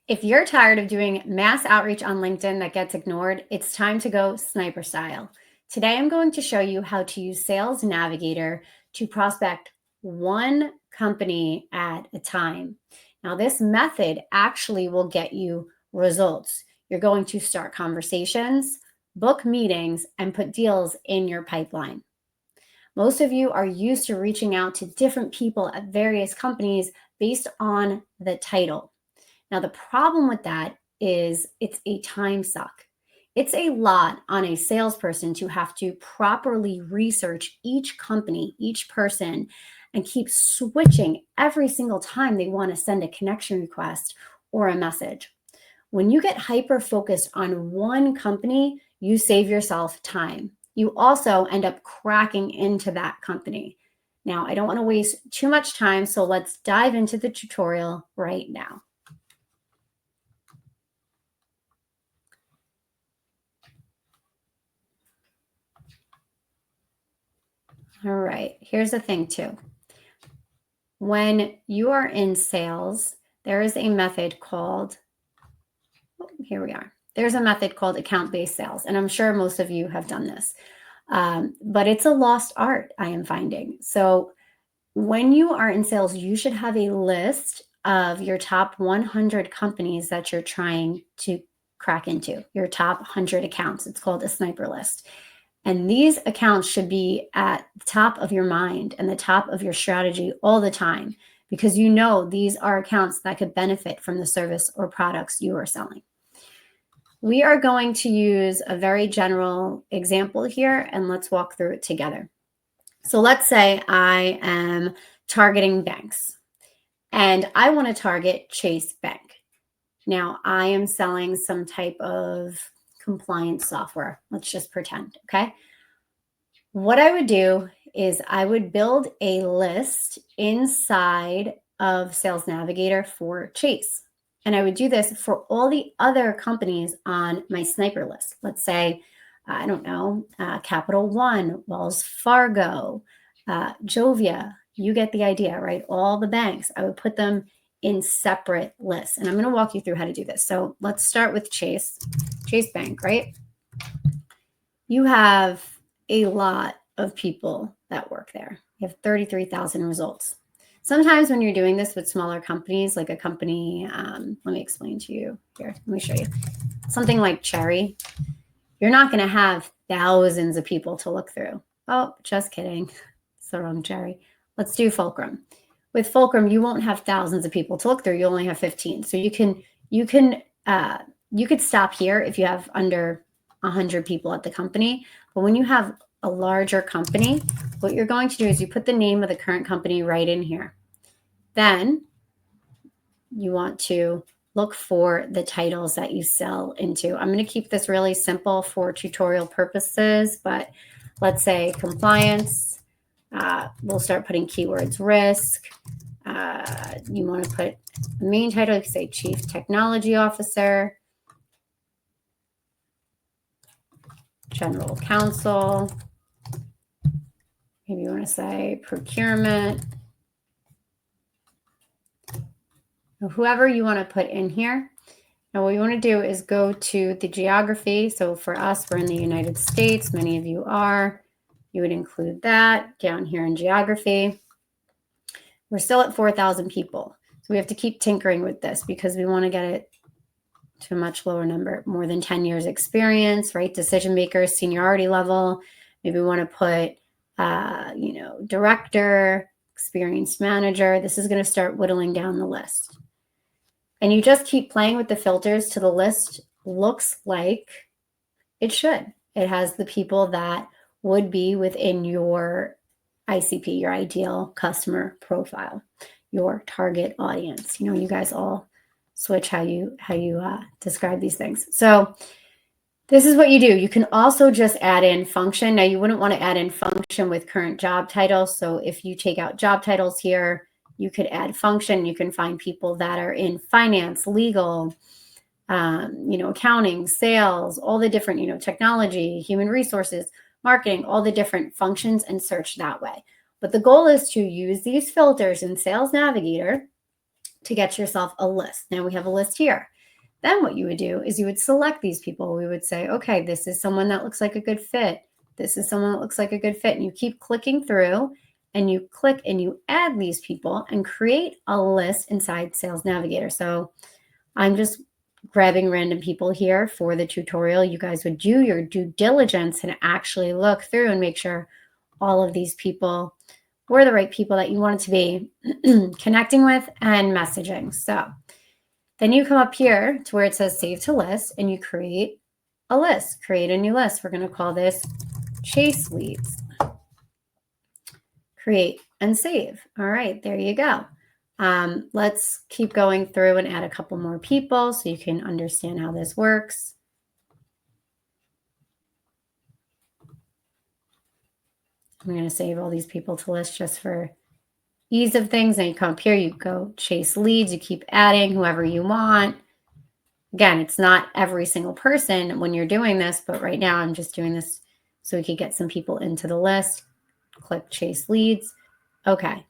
If you're tired of doing mass outreach on LinkedIn that gets ignored, it's time to go sniper style. Today, I'm going to show you how to use Sales Navigator to prospect one company at a time. Now, this method actually will get you results. You're going to start conversations, book meetings, and put deals in your pipeline. Most of you are used to reaching out to different people at various companies based on the title. Now, the problem with that is it's a time suck. It's a lot on a salesperson to have to properly research each company, each person, and keep switching every single time they want to send a connection request or a message. When you get hyper focused on one company, you save yourself time. You also end up cracking into that company. Now, I don't want to waste too much time, so let's dive into the tutorial right now. All right, here's the thing too. When you are in sales, there is a method called, here we are. There's a method called account-based sales, and I'm sure most of you have done this, but it's a lost art, I am finding. So when you are in sales, you should have a list of your top 100 companies that you're trying to crack into, your top 100 accounts. It's called a sniper list. And these accounts should be at the top of your mind and the top of your strategy all the time, because you know these are accounts that could benefit from the service or products you are selling. We are going to use a very general example here, and let's walk through it together. So let's say I am targeting banks, and I want to target Chase Bank. Now, I am selling some type of compliance software. Let's just pretend, okay? What I would do is I would build a list inside of Sales Navigator for Chase. And I would do this for all the other companies on my sniper list. Let's say, I don't know, Capital One, Wells Fargo, Jovia. You get the idea, right? All the banks. I would put them in separate lists. And I'm going to walk you through how to do this. So let's start with Chase Bank, right? You have a lot of people that work there. You have 33,000 results. Sometimes when you're doing this with smaller companies, like a company, let me explain to you here. Let me show you. Something like Cherry, you're not going to have thousands of people to look through. Oh, just kidding. It's the wrong Cherry. Let's do Fulcrum. With Fulcrum, you won't have thousands of people to look through. You only have 15. So you could stop here if you have under 100 people at the company. But when you have a larger company, what you're going to do is you put the name of the current company right in here. Then you want to look for the titles that you sell into. I'm going to keep this really simple for tutorial purposes, but let's say compliance. We'll start putting keywords: risk. You want to put the main title, you say Chief Technology Officer, General Counsel. Maybe you want to say procurement. Whoever you want to put in here. Now, what you want to do is go to the geography. So for us, we're in the United States. Many of you are. You would include that down here in geography. We're still at 4,000 people. So we have to keep tinkering with this because we want to get it to a much lower number. More than 10 years experience, right? Decision makers, seniority level. Maybe we want to put, director, experienced manager. This is going to start whittling down the list. And you just keep playing with the filters till the list looks like it should. It has the people that would be within your ICP, your ideal customer profile, your target audience. You know, you guys all switch how you describe these things. So this is what you do. You can also just add in function. Now, you wouldn't want to add in function with current job titles. So if you take out job titles here, you could add function. You can find people that are in finance, legal, accounting, sales, all the different, technology, human resources, marketing, all the different functions, and search that way. But the goal is to use these filters in Sales Navigator to get yourself a list. Now we have a list here. Then what you would do is you would select these people. We would say, okay, this is someone that looks like a good fit. This is someone that looks like a good fit. And you keep clicking through and you click and you add these people and create a list inside Sales Navigator. So I'm just grabbing random people here for the tutorial. You guys would do your due diligence and actually look through and make sure all of these people were the right people that you wanted to be connecting with and messaging. So then you come up here to where it says save to list and you create a list, create a new list. We're going to call this chase leads. Create and save. All right, there you go. Let's keep going through and add a couple more people so you can understand how this works. I'm going to save all these people to list just for ease of things. And you come up here, you go chase leads, you keep adding whoever you want. Again, it's not every single person when you're doing this, but right now I'm just doing this so we could get some people into the list. Click chase leads. Okay.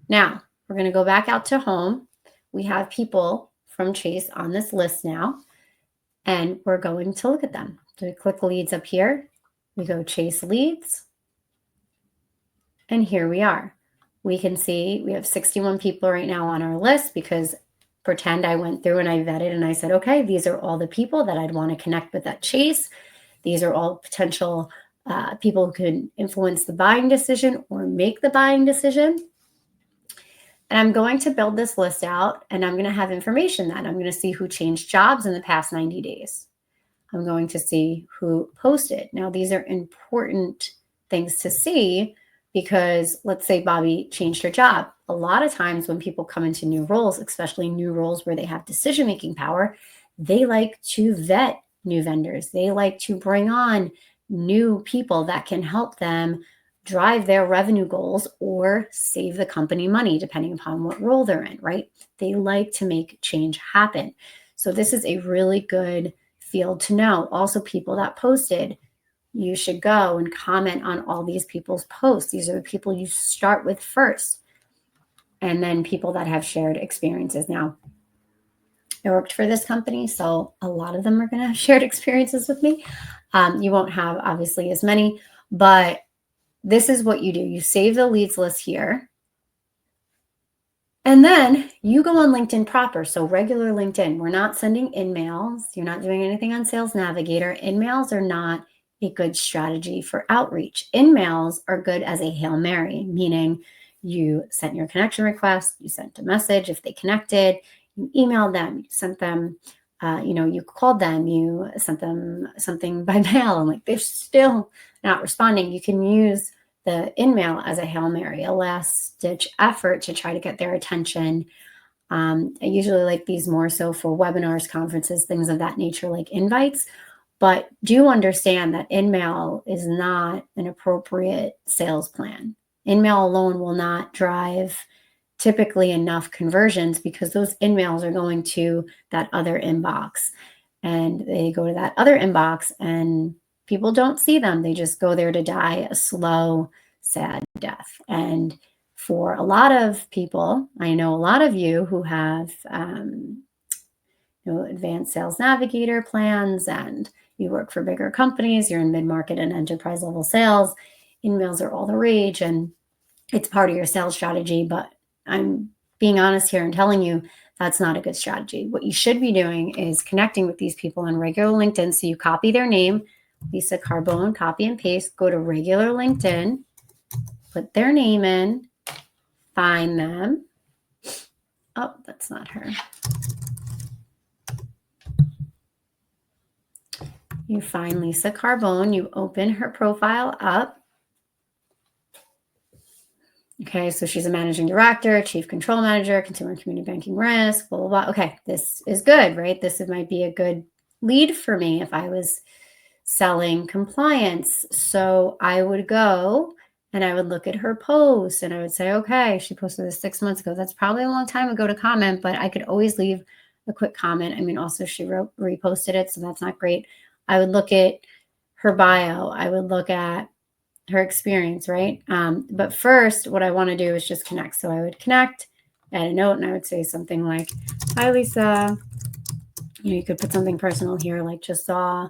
Now we're going to go back out to home. We have people from Chase on this list now, and we're going to look at them. So we click leads up here. We go chase leads. And here we are. We can see we have 61 people right now on our list because pretend I went through and I vetted and I said, okay, these are all the people that I'd want to connect with at Chase. These are all potential people who could influence the buying decision or make the buying decision. And I'm going to build this list out and I'm going to have information that I'm going to see who changed jobs in the past 90 days. I'm going to see who posted. Now, these are important things to see because let's say Bobby changed her job. A lot of times when people come into new roles, especially new roles where they have decision-making power, they like to vet new vendors. They like to bring on new people that can help them drive their revenue goals or save the company money, depending upon what role they're in, right? They like to make change happen. So this is a really good field to know. Also, people that posted, you should go and comment on all these people's posts. These are the people you start with first. And then people that have shared experiences. Now, I worked for this company, so a lot of them are going to have shared experiences with me. You won't have obviously as many, but this is what you do. You save the leads list here. And then you go on LinkedIn proper. So regular LinkedIn, we're not sending in-mails. You're not doing anything on Sales Navigator. In-mails are not a good strategy for outreach. In-mails are good as a Hail Mary, meaning you sent your connection request, you sent a message if they connected, you emailed them, you sent them, you called them, you sent them something by mail, and like they're still not responding. You can use the in-mail as a Hail Mary, a last-ditch effort to try to get their attention. I usually like these more so for webinars, conferences, things of that nature, like invites. But do understand that in-mail is not an appropriate sales plan. In-mail alone will not drive typically enough conversions because those in-mails are going to that other inbox. And they go to that other inbox and people don't see them. They just go there to die a slow, sad death. And for a lot of people, I know a lot of you who have advanced Sales Navigator plans and you work for bigger companies, you're in mid-market and enterprise level sales, in-mails are all the rage and it's part of your sales strategy. But I'm being honest here and telling you that's not a good strategy. What you should be doing is connecting with these people on regular LinkedIn. So you copy their name, Lisa Carbone, copy and paste, go to regular LinkedIn, put their name in, find them. Oh, that's not her. You find Lisa Carbone, you open her profile up. Okay, so she's a managing director, chief control manager, consumer and community banking risk, blah, blah, blah. Okay, this is good, right? This might be a good lead for me if I was selling compliance. So I would go and I would look at her post and I would say, okay, she posted this 6 months ago. That's probably a long time ago to comment, but I could always leave a quick comment. I mean, also she reposted it, so that's not great. I would look at her bio. I would look at her experience, right? But first, what I want to do is just connect. So I would connect, add a note, and I would say something like, hi, Lisa. You could put something personal here, like just saw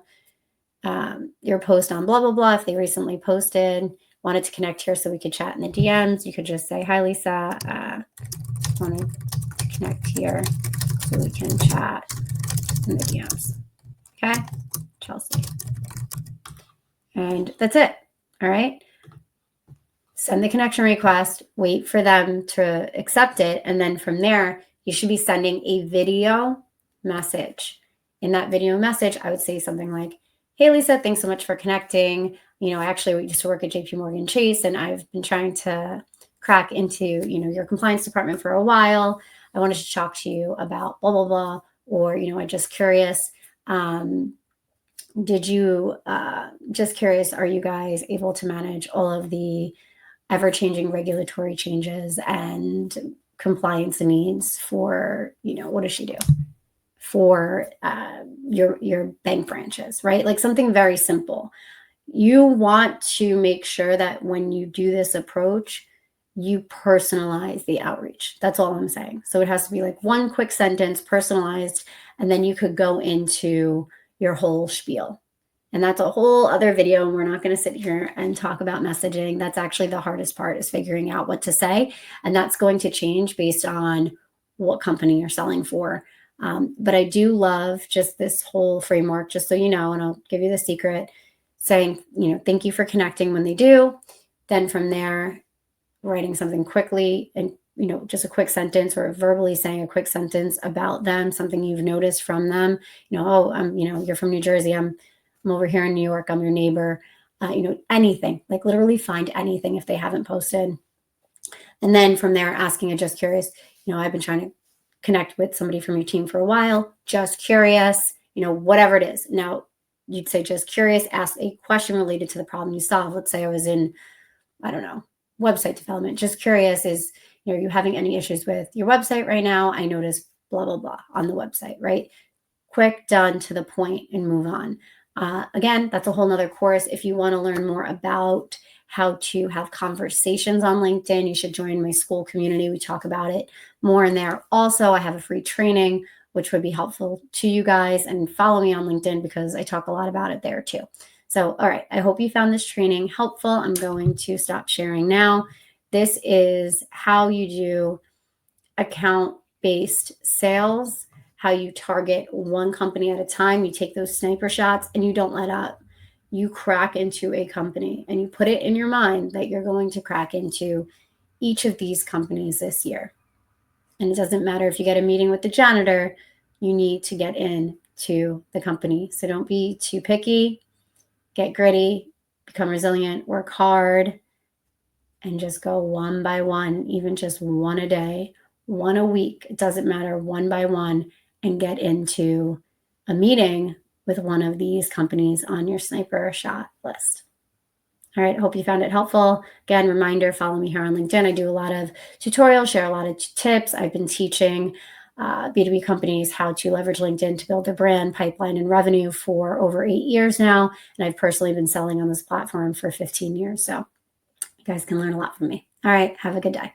your post on blah, blah, blah. If they recently posted, wanted to connect here so we could chat in the DMs, you could just say, hi, Lisa, wanted to connect here so we can chat in the DMs. Okay, Chelsea. And that's it. All right. Send the connection request, wait for them to accept it. And then from there, you should be sending a video message. In that video message, I would say something like, hey, Lisa, thanks so much for connecting. I actually used to work at JP Morgan Chase, and I've been trying to crack into, your compliance department for a while. I wanted to talk to you about blah, blah, blah. Or, I'm just curious. Just curious, are you guys able to manage all of the ever-changing regulatory changes and compliance needs for, what does she do? For your bank branches, right? Like something very simple. You want to make sure that when you do this approach, you personalize the outreach. That's all I'm saying. So it has to be like one quick sentence, personalized, and then you could go into your whole spiel. And that's a whole other video. And we're not going to sit here and talk about messaging. That's actually the hardest part, is figuring out what to say. And that's going to change based on what company you're selling for. But I do love just this whole framework, just so you know, and I'll give you the secret, saying, thank you for connecting when they do. Then from there, writing something quickly and, just a quick sentence, or verbally saying a quick sentence about them, something you've noticed from them. You're from New Jersey. I'm over here in New York. I'm your neighbor. Anything, like literally find anything if they haven't posted. And then from there, asking a just curious, I've been trying to connect with somebody from your team for a while, just curious, whatever it is. Now, you'd say just curious, ask a question related to the problem you solve. Let's say I was in, I don't know, website development. Just curious is, are you having any issues with your website right now? I noticed blah, blah, blah on the website, right? Quick, done, to the point, and move on. Again, that's a whole nother course. If you want to learn more about how to have conversations on LinkedIn, you should join my school community. We talk about it more in there. Also, I have a free training, which would be helpful to you guys, and follow me on LinkedIn because I talk a lot about it there too. So, all right, I hope you found this training helpful. I'm going to stop sharing now. This is how you do account-based sales, how you target one company at a time. You take those sniper shots and you don't let up. You crack into a company, and you put it in your mind that you're going to crack into each of these companies this year. And it doesn't matter if you get a meeting with the janitor, you need to get into the company. So don't be too picky, get gritty, become resilient, work hard, and just go one by one, even just one a day, one a week. It doesn't matter, one by one, and get into a meeting with one of these companies on your sniper shot list. All right, hope you found it helpful. Again, reminder, follow me here on LinkedIn. I do a lot of tutorials, share a lot of tips. I've been teaching B2B companies how to leverage LinkedIn to build their brand, pipeline, and revenue for over 8 years now. And I've personally been selling on this platform for 15 years. So you guys can learn a lot from me. All right, have a good day.